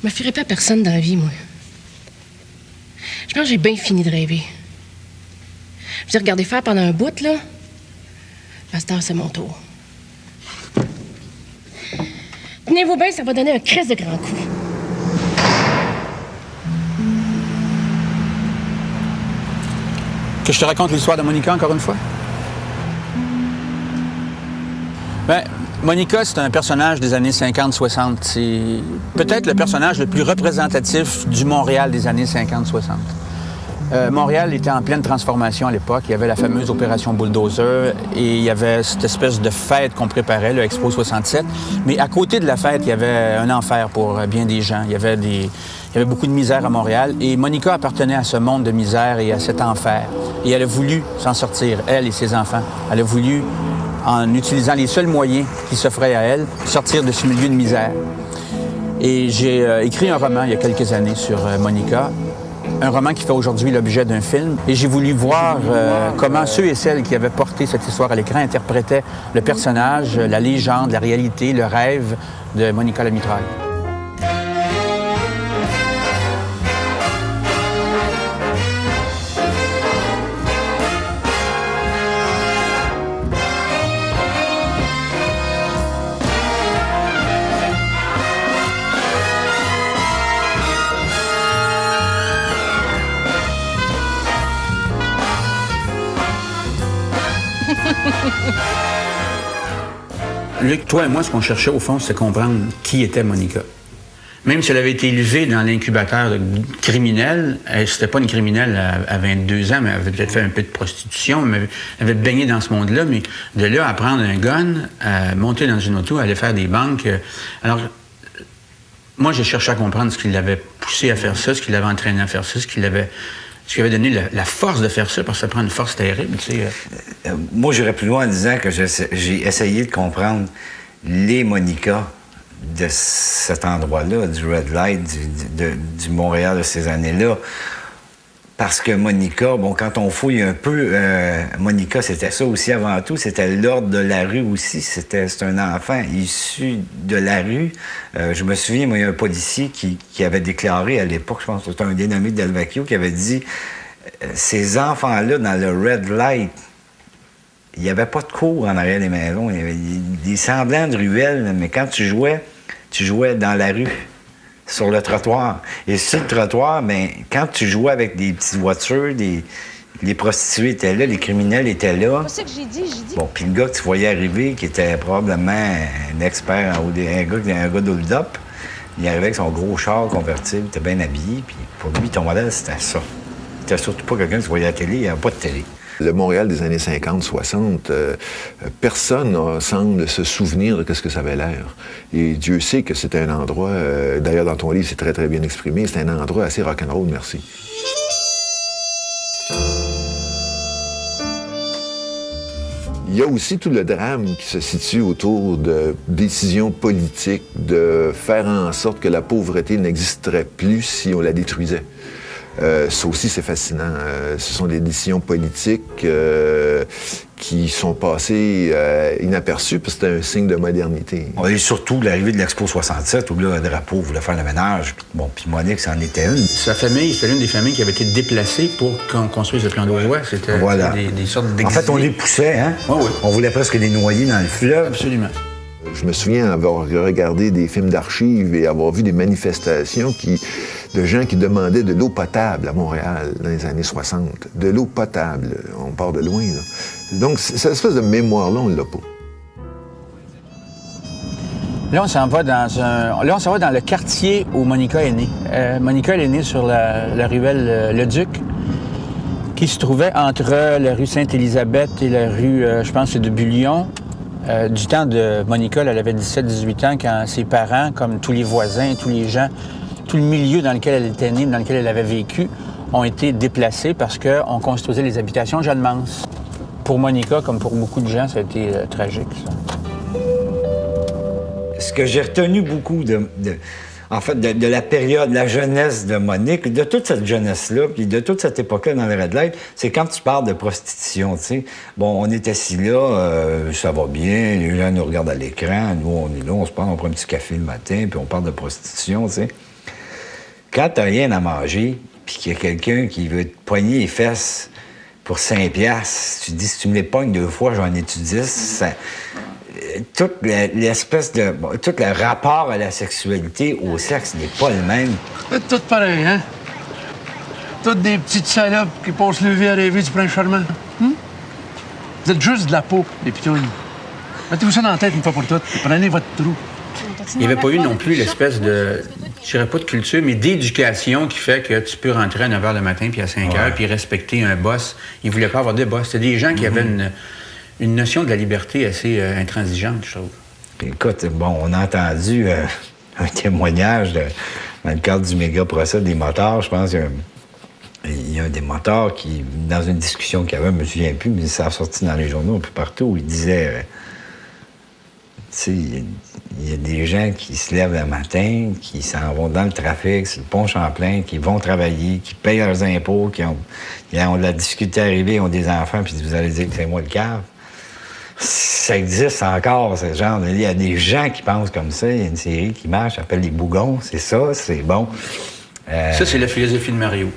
Je me fierai pas à personne dans la vie, moi. Je pense que j'ai bien fini de rêver. Je vais regarder faire pendant un bout, là. Pasteur, c'est mon tour. Tenez-vous bien, ça va donner un crisse de grand coup. Que je te raconte l'histoire de Monica encore une fois? Bien, Monica, c'est un personnage des années 50-60. C'est peut-être le personnage le plus représentatif du Montréal des années 50-60. Montréal était en pleine transformation à l'époque. Il y avait la fameuse opération Bulldozer et il y avait cette espèce de fête qu'on préparait, le Expo 67. Mais à côté de la fête, il y avait un enfer pour bien des gens. Il y avait beaucoup de misère à Montréal et Monica appartenait à ce monde de misère et à cet enfer. Et elle a voulu s'en sortir, elle et ses enfants. Elle a voulu, en utilisant les seuls moyens qui s'offraient à elle, sortir de ce milieu de misère. Et j'ai écrit un roman il y a quelques années sur Monica. Un roman qui fait aujourd'hui l'objet d'un film. Et j'ai voulu voir comment ceux et celles qui avaient porté cette histoire à l'écran interprétaient le personnage, la légende, la réalité, le rêve de Monica la mitraille. Luc, toi et moi, ce qu'on cherchait au fond, c'est comprendre qui était Monica. Même si elle avait été élevée dans l'incubateur de criminels, c'était pas une criminelle à 22 ans, mais elle avait peut-être fait un peu de prostitution, mais elle avait baigné dans ce monde-là, mais de là à prendre un gun, à monter dans une auto, à aller faire des banques. Alors, moi, j'ai cherché à comprendre ce qui l'avait poussé à faire ça, ce qui l'avait entraîné à faire ça, ce qui lui avait donné la force de faire ça, parce que ça prend une force terrible, tu sais. Moi, j'irais plus loin en disant que j'ai essayé de comprendre les Monica de cet endroit-là, du Red Light, du Montréal de ces années-là. Parce que Monica, bon, quand on fouille un peu, Monica, c'était ça aussi avant tout. C'était l'ordre de la rue aussi. C'est un enfant issu de la rue. Je me souviens, moi, il y a un policier qui avait déclaré à l'époque, je pense que c'était un dénommé Delvecchio, qui avait dit ces enfants-là, dans le Red Light, il n'y avait pas de cour en arrière des maisons. Il y avait des semblants de ruelles, mais quand tu jouais dans la rue, sur le trottoir. Et sur le trottoir, bien, quand tu jouais avec des petites voitures, les prostituées étaient là, les criminels étaient là. C'est ça que j'ai dit. Bon, puis le gars que tu voyais arriver, qui était probablement un expert, un gars d'hold-up, il arrivait avec son gros char convertible, il était bien habillé, puis pour lui, ton modèle, c'était ça. C'était surtout pas quelqu'un que tu voyais à la télé, il n'y avait pas de télé. Le Montréal des années 50-60, personne ne semble se souvenir de ce que ça avait l'air. Et Dieu sait que c'était un endroit, d'ailleurs dans ton livre c'est très très bien exprimé, c'est un endroit assez rock'n'roll, merci. Il y a aussi tout le drame qui se situe autour de décisions politiques, de faire en sorte que la pauvreté n'existerait plus si on la détruisait. Ça aussi, c'est fascinant. Ce sont des décisions politiques qui sont passées inaperçues parce que c'était un signe de modernité. Et surtout l'arrivée de l'Expo 67, où là, le drapeau voulait faire le ménage. Bon, puis Monique, c'en était une. Sa famille, c'était l'une des familles qui avait été déplacée pour qu'on construise le plan d'Auroy. C'était voilà. des sortes d'exilés. En fait, on les poussait, hein? Oui. On voulait presque les noyer dans le fleuve. Absolument. Je me souviens avoir regardé des films d'archives et avoir vu des manifestations de gens qui demandaient de l'eau potable à Montréal dans les années 60. De l'eau potable. On part de loin, là. Donc, cette espèce de mémoire-là, on l'a pas. Là, on s'en va dans le quartier où Monica est née. Monica, elle est née sur la ruelle Le Duc, qui se trouvait entre la rue Sainte-Élisabeth et la rue, je pense, c'est de Bullion. Du temps de Monica, elle avait 17-18 ans quand ses parents, comme tous les voisins, tous les gens, tout le milieu dans lequel elle était née, dans lequel elle avait vécu, ont été déplacés parce qu'on construisait les habitations Jeanne Mance. Pour Monica, comme pour beaucoup de gens, ça a été tragique, ça. Ce que j'ai retenu beaucoup de la période, la jeunesse de Monique, de toute cette jeunesse-là, puis de toute cette époque-là dans le Red Light, c'est quand tu parles de prostitution, tu sais. Bon, on est assis là, ça va bien, les gens nous regardent à l'écran, nous, on est là, on se prend, on prend un petit café le matin, puis on parle de prostitution, tu sais. quand t'as rien à manger, puis qu'il y a quelqu'un qui veut te poigner les fesses pour 5$, tu te dis, si tu me les pognes 2 fois, j'en ai-tu 10? Tout le rapport à la sexualité, au sexe, n'est pas le même. C'est tout pareil, hein? Toutes des petites salopes qui passent le vie à rêver du prince charmant. Vous êtes juste de la peau, les pitouilles. Mettez-vous ça dans la tête une fois pour toutes, et prenez votre trou. Il n'y avait pas eu non plus l'espèce de, je dirais pas de culture, mais d'éducation qui fait que tu peux rentrer à 9 h le matin puis à 5 h puis respecter un boss. Ils ne voulaient pas avoir de boss. C'était des gens qui avaient une notion de la liberté assez intransigeante, je trouve. Écoute, bon, on a entendu un témoignage dans le cadre du méga procès des motards. Je pense qu'il y a un des motards qui, dans une discussion qu'il y avait, je me souviens plus, mais ça a sorti dans les journaux un peu partout, où il disait... tu sais, il y a des gens qui se lèvent le matin, qui s'en vont dans le trafic, sur le pont Champlain, qui vont travailler, qui payent leurs impôts, qui ont de la difficulté à arriver, ils ont des enfants, puis vous allez dire que c'est moi le cave. Ça existe encore, ce genre. Il y a des gens qui pensent comme ça. Il y a une série qui marche, s'appelle Les Bougons. C'est ça, c'est bon. Ça, c'est la philosophie de Mario.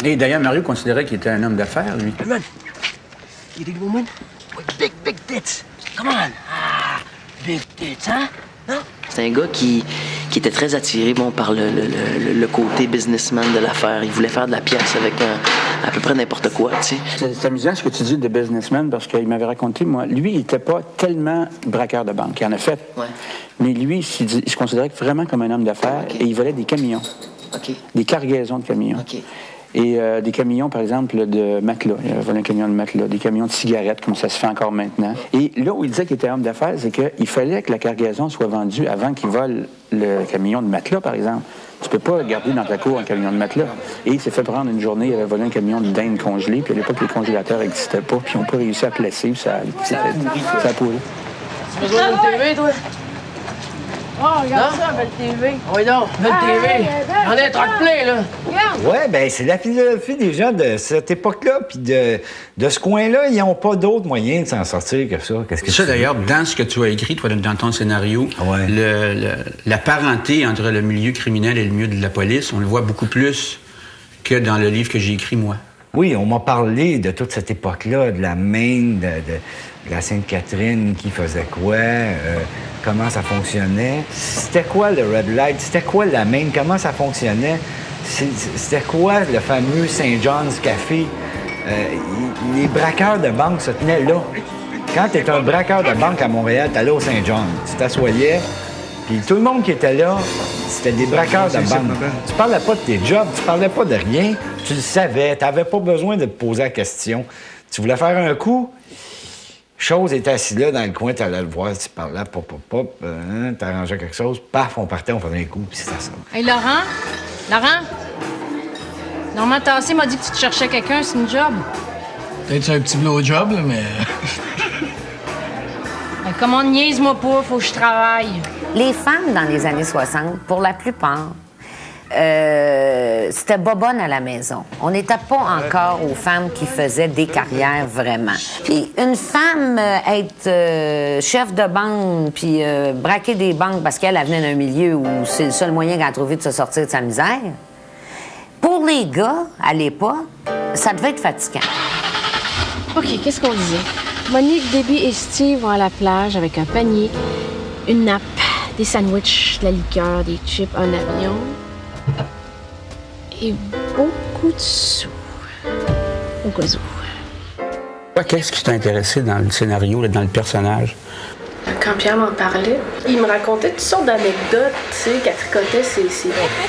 Et d'ailleurs, Mario considérait qu'il était un homme d'affaires, lui. Come on. You dig woman? With big tits. Come on. Ah, big tits, hein? Non? C'est un gars qui était très attiré par le côté businessman de l'affaire. Il voulait faire de la pièce avec à peu près n'importe quoi, tu sais. C'est amusant ce que tu dis de businessman parce qu'il m'avait raconté, moi, lui, il n'était pas tellement braqueur de banque. Il en a fait. Ouais. Mais lui, il se considérait vraiment comme un homme d'affaires et il volait des camions. OK. Des cargaisons de camions. OK. Et des camions, par exemple, de matelas. Il volait un camion de matelas, des camions de cigarettes, comme ça se fait encore maintenant. Et là où il disait qu'il était homme d'affaires, c'est qu'il fallait que la cargaison soit vendue avant qu'il vole le camion de matelas, par exemple. Tu peux pas garder dans ta cour un camion de matelas. Et il s'est fait prendre une journée, il avait volé un camion de dinde congelée, puis à l'époque, les congélateurs n'existaient pas, puis ils n'ont pas réussi à placer, puis ça a pourri. Tu as besoin d'une TV, toi? Oh, regarde ça, belle TV. Oui, donc, belle TV. J'en ai un truc plein, là. Oui, bien, c'est la philosophie des gens de cette époque-là, puis de ce coin-là. Ils n'ont pas d'autre moyen de s'en sortir que ça. Qu'est-ce que ça, tu d'ailleurs, dans ce que tu as écrit, toi, dans ton scénario, la parenté entre le milieu criminel et le milieu de la police, on le voit beaucoup plus que dans le livre que j'ai écrit, moi. Oui, on m'a parlé de toute cette époque-là, de la Maine, de la Sainte-Catherine, qui faisait quoi, comment ça fonctionnait. C'était quoi le Red Light? C'était quoi la Maine? Comment ça fonctionnait? C'était quoi le fameux St. John's Café? Les braqueurs de banque se tenaient là. Quand tu es un braqueur de banque à Montréal, t'allais au St. John. Tu t'assoyais, puis tout le monde qui était là, c'était des braqueurs de banque. Tu parlais pas de tes jobs, tu parlais pas de rien. Tu le savais, t'avais pas besoin de te poser la question. Tu voulais faire un coup, Chose était assis là dans le coin, t'allais le voir, tu parlais, pop, t'arrangeais quelque chose, paf, on partait, on faisait un coup, puis c'était ça. Hey, Laurent? Normand Tassé m'a dit que tu te cherchais quelqu'un, c'est une job. Peut-être un petit blowjob, là, mais... Hey, comment niaise-moi pas, faut que je travaille. Les femmes dans les années 60, pour la plupart, c'était bobonne à la maison. On n'était pas encore aux femmes qui faisaient des carrières vraiment. Puis une femme être chef de banque puis braquer des banques parce qu'elle venait d'un milieu où c'est le seul moyen qu'elle a trouvé de se sortir de sa misère, pour les gars, à l'époque, ça devait être fatigant. OK, qu'est-ce qu'on disait? Monique, Debbie et Steve vont à la plage avec un panier, une nappe, des sandwichs, de la liqueur, des chips, un avion et beaucoup de sous. Au cas où. Qu'est-ce qui t'a intéressé dans le scénario, dans le personnage? Quand Pierre m'en parlait, il me racontait toutes sortes d'anecdotes, tu sais, qu'elle tricotait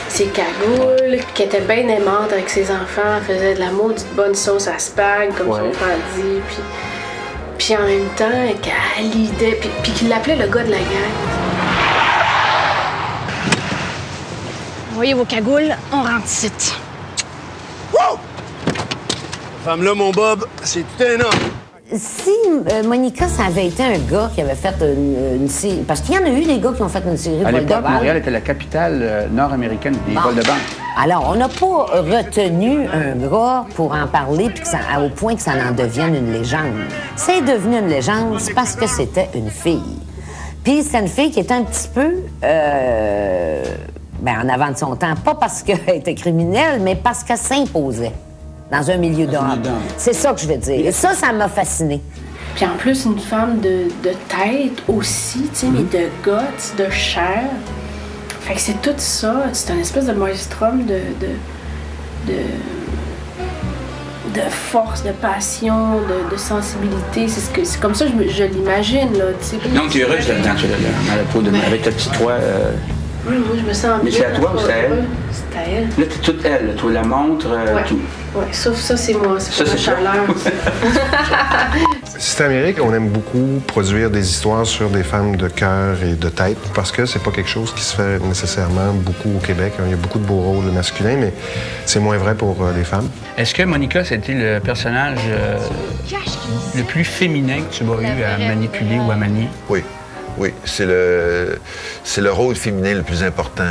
ses cagoules, qu'elle était bien aimante avec ses enfants, elle faisait de la maudite bonne sauce à spag, comme son frère dit, puis en même temps, qu'elle lidait, puis qu'il l'appelait le gars de la gang. Voyez vos cagoules, on rentre ici. Wow! Femme-là, mon Bob, c'est tout un homme. Si Monica, ça avait été un gars qui avait fait une série... Parce qu'il y en a eu des gars qui ont fait une série de À vol de l'époque, balle. Montréal était la capitale nord-américaine des vols de banque. Alors, on n'a pas retenu un gars pour en parler puis au point que ça en devienne une légende. C'est devenu une légende c'est parce que c'était une fille. Puis c'est une fille qui était un petit peu... Ben, en avant de son temps, pas parce qu'elle était criminelle, mais parce qu'elle s'imposait dans un milieu d'hommes. C'est ça que je veux dire. Et ça m'a fascinée. Puis en plus, une femme de tête aussi, tu sais, mais de guts, de chair. Fait que c'est tout ça. C'est un espèce de maelstrom de force, de passion, de sensibilité. C'est comme ça que je l'imagine, là, tu sais. Donc, tu es heureuse là-dedans, tu dans la peau avec ta petite toit. Oui, moi, je me sens bien. Mais c'est à toi ou c'est à elle? C'est à elle. Là, t'es toute elle, là, toi, la montre, tout. Oui, sauf ça, c'est moi. C'est la chaleur. Système Amérique, on aime beaucoup produire des histoires sur des femmes de cœur et de tête parce que c'est pas quelque chose qui se fait nécessairement beaucoup au Québec. Il y a beaucoup de beaux rôles masculins, mais c'est moins vrai pour les femmes. Est-ce que Monica, c'était le personnage le plus féminin que tu as eu à manipuler ou à manier? Oui. Oui, c'est le rôle féminin le plus important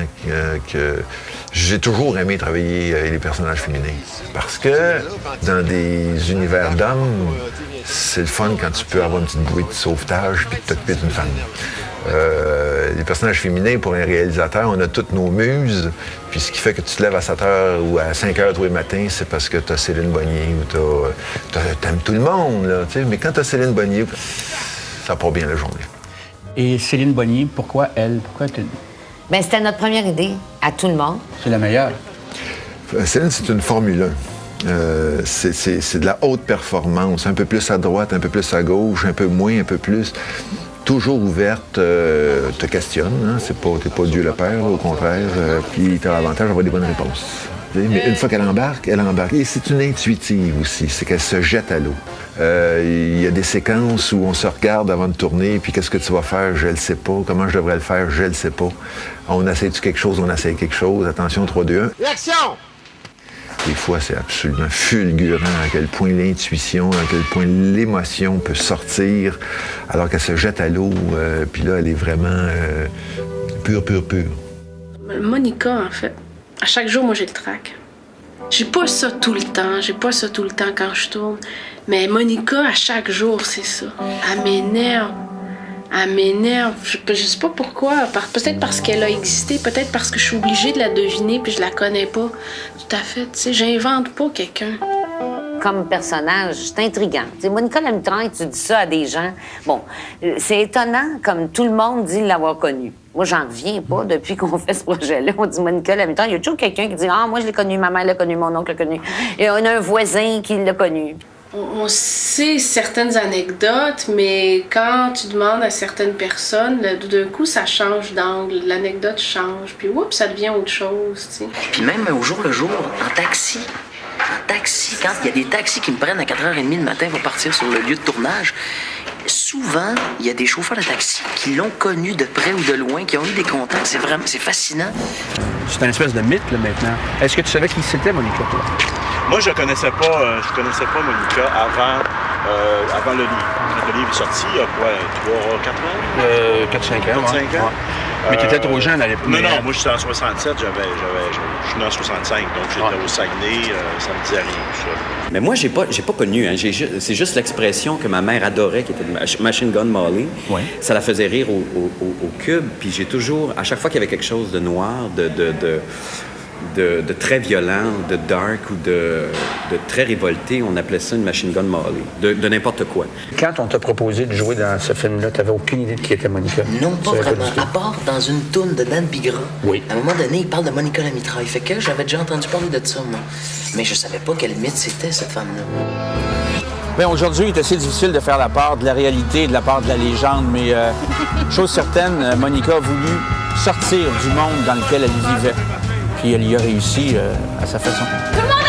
que j'ai toujours aimé travailler avec les personnages féminins. Parce que dans des univers d'hommes, c'est le fun quand tu peux avoir une petite bouée de sauvetage puis t'occuper d'une femme. Les personnages féminins, pour un réalisateur, on a toutes nos muses. Puis ce qui fait que tu te lèves à 7 h ou à 5 h tous les matins, c'est parce que t'as Céline Bonnier ou t'aimes tout le monde, là, tu sais. Mais quand t'as Céline Bonnier, ça part bien la journée. Et Céline Bonnier, pourquoi elle? Bien, c'était notre première idée, à tout le monde. C'est la meilleure. Céline, c'est une Formule 1. C'est de la haute performance, un peu plus à droite, un peu plus à gauche, un peu moins, un peu plus. Toujours ouverte, te questionne, hein? T'es pas Dieu le Père, au contraire. Puis t'as l'avantage d'avoir des bonnes réponses. Mais une fois qu'elle embarque, elle embarque. Et c'est une intuitive aussi, c'est qu'elle se jette à l'eau. Il y a des séquences où on se regarde avant de tourner, puis qu'est-ce que tu vas faire, je le sais pas. Comment je devrais le faire, je le sais pas. On essaie-tu quelque chose, on essaie quelque chose. Attention, 3, 2, 1. Action! Des fois, c'est absolument fulgurant à quel point l'intuition, à quel point l'émotion peut sortir alors qu'elle se jette à l'eau. Puis là, elle est vraiment pure. Monica, en fait, à chaque jour, moi, j'ai le trac. J'ai pas ça tout le temps. Quand je tourne. Mais Monica, à chaque jour, c'est ça. Elle m'énerve. Je sais pas pourquoi. Peut-être parce qu'elle a existé. Peut-être parce que je suis obligée de la deviner puis je la connais pas. Tout à fait. Tu sais, j'invente pas quelqu'un. Comme personnage, c'est intriguant. T'sais, Monica la mitraille, tu dis ça à des gens. Bon, c'est étonnant, comme tout le monde dit l'avoir connue. Moi, j'en reviens pas depuis qu'on fait ce projet-là. On dit Monica la mitraille. Il y a toujours quelqu'un qui dit « Ah, moi, je l'ai connue, ma mère l'a connue, mon oncle l'a connue. » Et on a un voisin qui l'a connue. On sait certaines anecdotes, mais quand tu demandes à certaines personnes, d'un coup, ça change d'angle. L'anecdote change, puis oups, ça devient autre chose, tu sais. Puis même au jour le jour, en taxi, quand il y a des taxis qui me prennent à 4h30 le matin pour partir sur le lieu de tournage, souvent, il y a des chauffeurs de taxi qui l'ont connu de près ou de loin, qui ont eu des contacts. C'est fascinant. C'est une espèce de mythe, là, maintenant. Est-ce que tu savais qui c'était, Monica, toi? Moi, je connaissais pas Monica avant le livre. Quand le livre est sorti, il y a quoi, 3-4 ans? 4-5 ans. 4-5 ans. Mais tu étais trop jeune à l'époque. Non, moi, je suis en 67, je suis né en 65, donc j'étais au Saguenay, ça me disait rien, tout ça. Mais moi, j'ai pas connu. Hein. C'est juste l'expression que ma mère adorait, qui était Machine Gun Molly. Ouais. Ça la faisait rire au cube. Puis j'ai toujours, à chaque fois qu'il y avait quelque chose de noir, de très violent, de dark ou de très révolté, on appelait ça une Machine Gun Molly, de n'importe quoi. Quand on t'a proposé de jouer dans ce film-là, t'avais aucune idée de qui était Monica? Non, pas vraiment. À part dans une toune de Dan Bigra. Oui. À un moment donné, il parle de Monica la mitraille. Fait que j'avais déjà entendu parler de ça, moi. Mais je savais pas quel mythe c'était, cette femme-là. Bien, aujourd'hui, il est assez difficile de faire la part de la réalité et de la part de la légende, mais chose certaine, Monica a voulu sortir du monde dans lequel elle vivait. Puis elle y a réussi à sa façon. Tout le monde